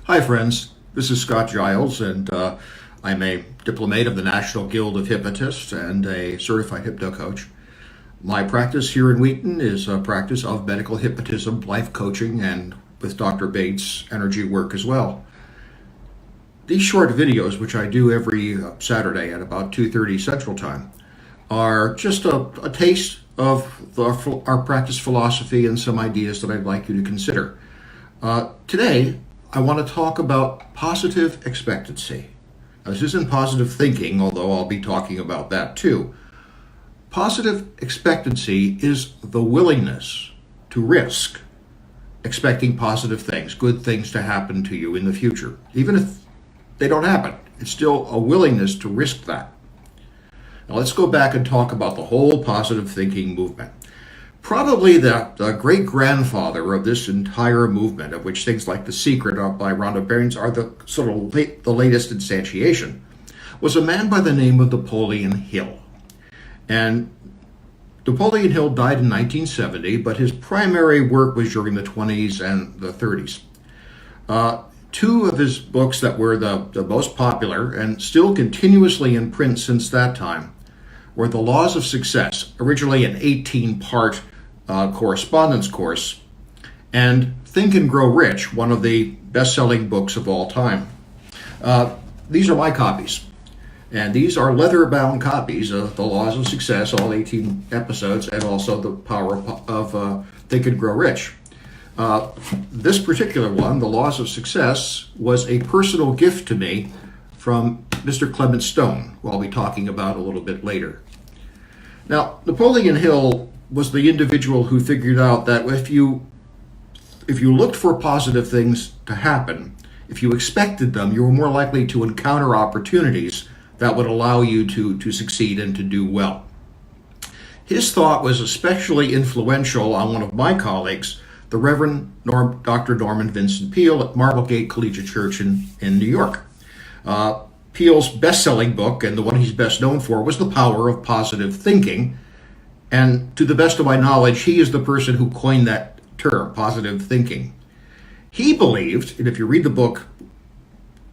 Hi, friends. This is Scott Giles, and I'm a diplomate of the National Guild of Hypnotists and a certified hypno-coach. My practice here in Wheaton is a practice of medical hypnotism, life coaching, and with Dr. Bates, energy work as well. These short videos, which I do every Saturday at about 2:30 Central Time, are just a taste of our practice philosophy and some ideas that I'd like you to consider. Today, I want to talk about positive expectancy. Now, this isn't positive thinking, although I'll be talking about that too. Positive expectancy is the willingness to risk expecting positive things, good things to happen to you in the future. Even if they don't happen, it's still a willingness to risk that. Now let's go back and talk about the whole positive thinking movement. Probably the great-grandfather of this entire movement, of which things like The Secret by Rhonda Byrne are the sort of the latest instantiation, was a man by the name of Napoleon Hill. And Napoleon Hill died in 1970, but his primary work was during the 20s and the 30s. Two of his books that were the most popular and still continuously in print since that time were The Laws of Success, originally an 18-part correspondence course, and Think and Grow Rich, one of the best-selling books of all time. These are my copies, and these are leather-bound copies of The Laws of Success, all 18 episodes, and also The Power of Think and Grow Rich. This particular one, The Laws of Success, was a personal gift to me from Mr. Clement Stone, who I'll be talking about a little bit later. Now, Napoleon Hill was the individual who figured out that if you looked for positive things to happen, if you expected them, you were more likely to encounter opportunities that would allow you to succeed and to do well. His thought was especially influential on one of my colleagues, the Reverend Dr. Norman Vincent Peale at Marblegate Collegiate Church in New York. Peale's best-selling book, and the one he's best known for, was The Power of Positive Thinking. And to the best of my knowledge, he is the person who coined that term, positive thinking. He believed, and if you read the book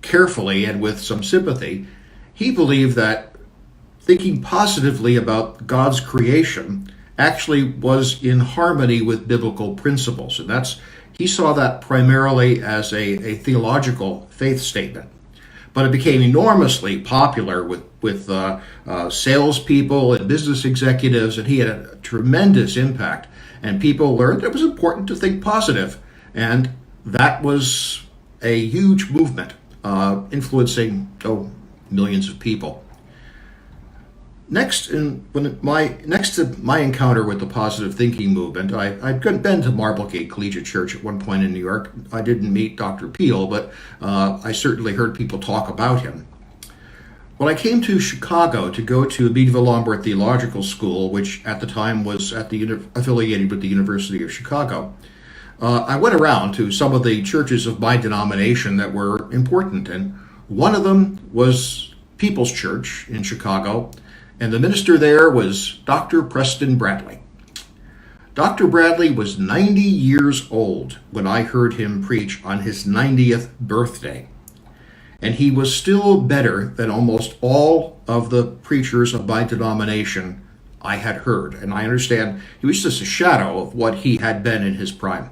carefully and with some sympathy, he believed that thinking positively about God's creation actually was in harmony with biblical principles. And he saw that primarily as a theological faith statement. But it became enormously popular with salespeople and business executives, and he had a tremendous impact. And people learned it was important to think positive, and that was a huge movement influencing millions of people. Next to my encounter with the positive thinking movement, I'd been to Marblegate Collegiate Church at one point in New York. I didn't meet Dr. Peale, but I certainly heard people talk about him. When I came to Chicago to go to Meadville Lombard Theological School, which at the time was affiliated with the University of Chicago, I went around to some of the churches of my denomination that were important, and one of them was People's Church in Chicago. And the minister there was Dr. Preston Bradley. Dr. Bradley was 90 years old when I heard him preach on his 90th birthday. And he was still better than almost all of the preachers of my denomination I had heard. And I understand he was just a shadow of what he had been in his prime.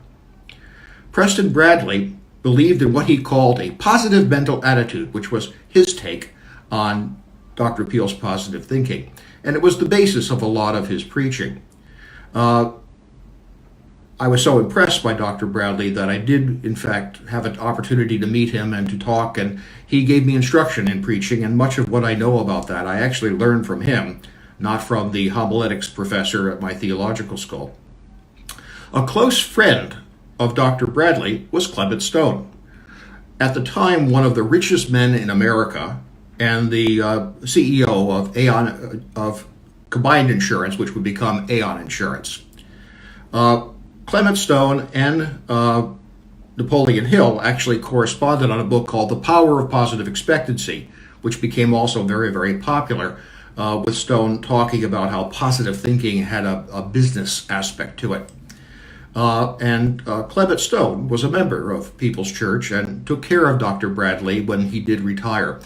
Preston Bradley believed in what he called a positive mental attitude, which was his take on Dr. Peale's positive thinking. And it was the basis of a lot of his preaching. I was so impressed by Dr. Bradley that I did, in fact, have an opportunity to meet him and to talk, and he gave me instruction in preaching, and much of what I know about that I actually learned from him, not from the homiletics professor at my theological school. A close friend of Dr. Bradley was Clement Stone. At the time, one of the richest men in America, and the CEO of Combined Insurance, which would become Aon Insurance. Clement Stone and Napoleon Hill actually corresponded on a book called The Power of Positive Expectancy, which became also very, very popular, with Stone talking about how positive thinking had a business aspect to it. And Clement Stone was a member of People's Church and took care of Dr. Bradley when he did retire,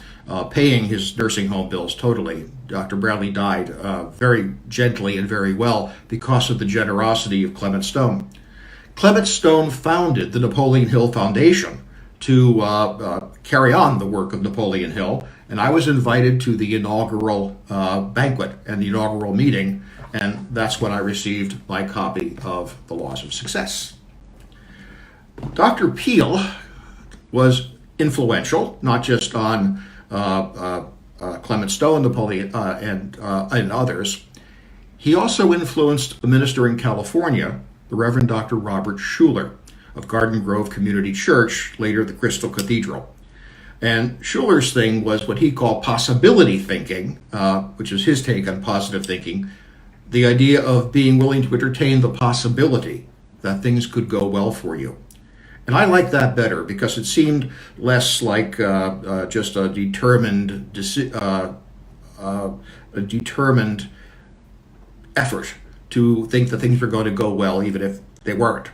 paying his nursing home bills totally. Dr. Bradley died very gently and very well because of the generosity of Clement Stone. Clement Stone founded the Napoleon Hill Foundation to carry on the work of Napoleon Hill, and I was invited to the inaugural banquet and the inaugural meeting, and that's when I received my copy of The Laws of Success. Dr. Peel was influential, not just on Clement Stone, Napoleon, and others. He also influenced a minister in California, the Reverend Dr. Robert Schuller of Garden Grove Community Church, later the Crystal Cathedral. And Schuller's thing was what he called possibility thinking, which is his take on positive thinking, the idea of being willing to entertain the possibility that things could go well for you. And I like that better because it seemed less like just a determined effort to think that things were going to go well even if they weren't.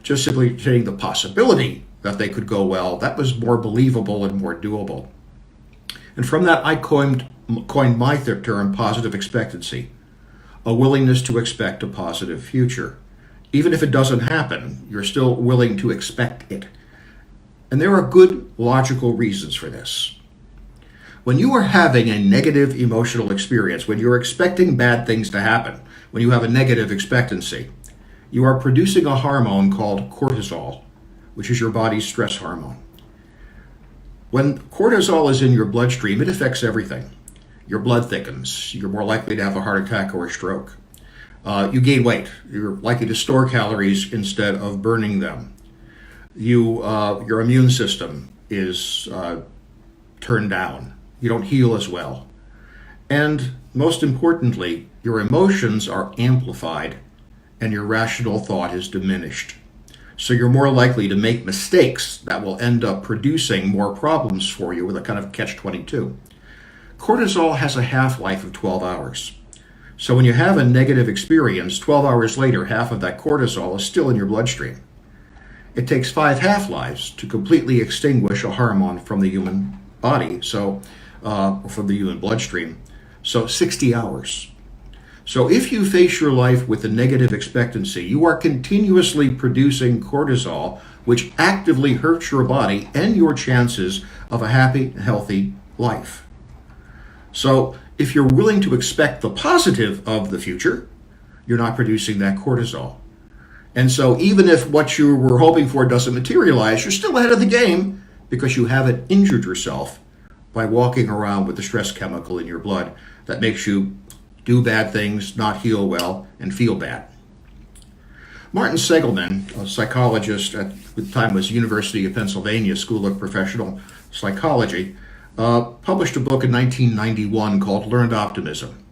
Just simply saying the possibility that they could go well, that was more believable and more doable. And from that, I coined my term positive expectancy, a willingness to expect a positive future. Even if it doesn't happen, you're still willing to expect it. And there are good logical reasons for this. When you are having a negative emotional experience, when you're expecting bad things to happen, when you have a negative expectancy, you are producing a hormone called cortisol, which is your body's stress hormone. When cortisol is in your bloodstream, it affects everything. Your blood thickens. You're more likely to have a heart attack or a stroke. You gain weight. You're likely to store calories instead of burning them. Your immune system is turned down. You don't heal as well. And most importantly, your emotions are amplified and your rational thought is diminished. So you're more likely to make mistakes that will end up producing more problems for you with a kind of catch-22. Cortisol has a half-life of 12 hours. So when you have a negative experience, 12 hours later, half of that cortisol is still in your bloodstream. It takes 5 half-lives to completely extinguish a hormone from the human body, from the human bloodstream. So 60 hours. So if you face your life with a negative expectancy, you are continuously producing cortisol, which actively hurts your body and your chances of a happy, healthy life. So if you're willing to expect the positive of the future, you're not producing that cortisol. And so even if what you were hoping for doesn't materialize, you're still ahead of the game because you haven't injured yourself by walking around with the stress chemical in your blood that makes you do bad things, not heal well, and feel bad. Martin Seligman, a psychologist at the time was University of Pennsylvania School of Professional Psychology, published a book in 1991 called Learned Optimism.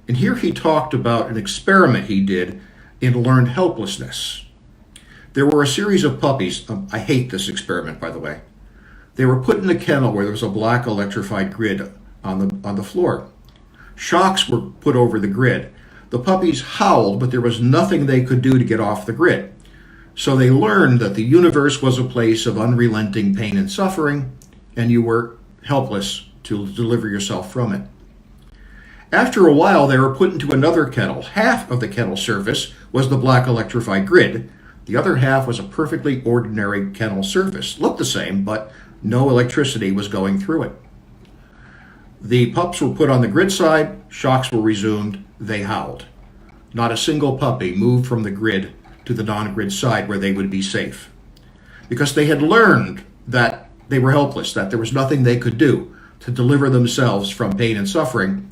And here he talked about an experiment he did in learned helplessness. There were a series of puppies. I hate this experiment, by the way. They were put in a kennel where there was a black electrified grid on the floor. Shocks were put over the grid. The puppies howled, but there was nothing they could do to get off the grid. So they learned that the universe was a place of unrelenting pain and suffering, and you were helpless to deliver yourself from it. After a while, they were put into another kennel. Half of the kennel surface was the black electrified grid. The other half was a perfectly ordinary kennel surface. Looked the same, but no electricity was going through it. The pups were put on the grid side, shocks were resumed, they howled. Not a single puppy moved from the grid to the non-grid side where they would be safe. Because they had learned that they were helpless, that there was nothing they could do to deliver themselves from pain and suffering.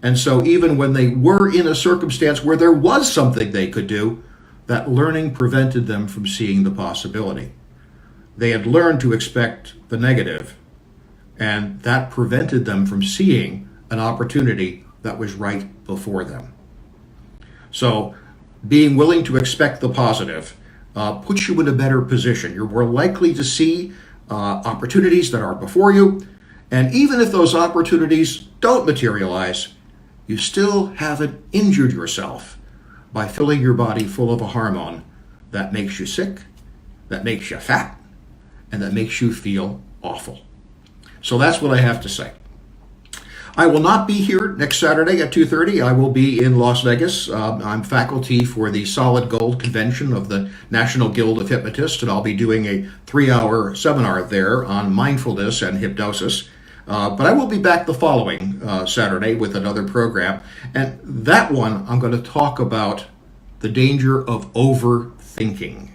And so even when they were in a circumstance where there was something they could do, that learning prevented them from seeing the possibility. They had learned to expect the negative, and that prevented them from seeing an opportunity that was right before them. So being willing to expect the positive puts you in a better position. You're more likely to see opportunities that are before you, and even if those opportunities don't materialize, you still haven't injured yourself by filling your body full of a hormone that makes you sick, that makes you fat, and that makes you feel awful. So that's what I have to say. I will not be here next Saturday at 2:30. I will be in Las Vegas. I'm faculty for the Solid Gold Convention of the National Guild of Hypnotists, and I'll be doing a 3-hour seminar there on mindfulness and hypnosis. But I will be back the following Saturday with another program. And that one, I'm going to talk about the danger of overthinking.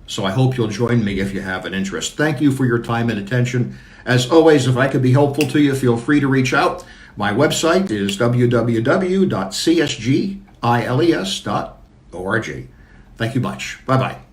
So I hope you'll join me if you have an interest. Thank you for your time and attention. As always, if I could be helpful to you, feel free to reach out. My website is www.csgiles.org. Thank you much. Bye-bye.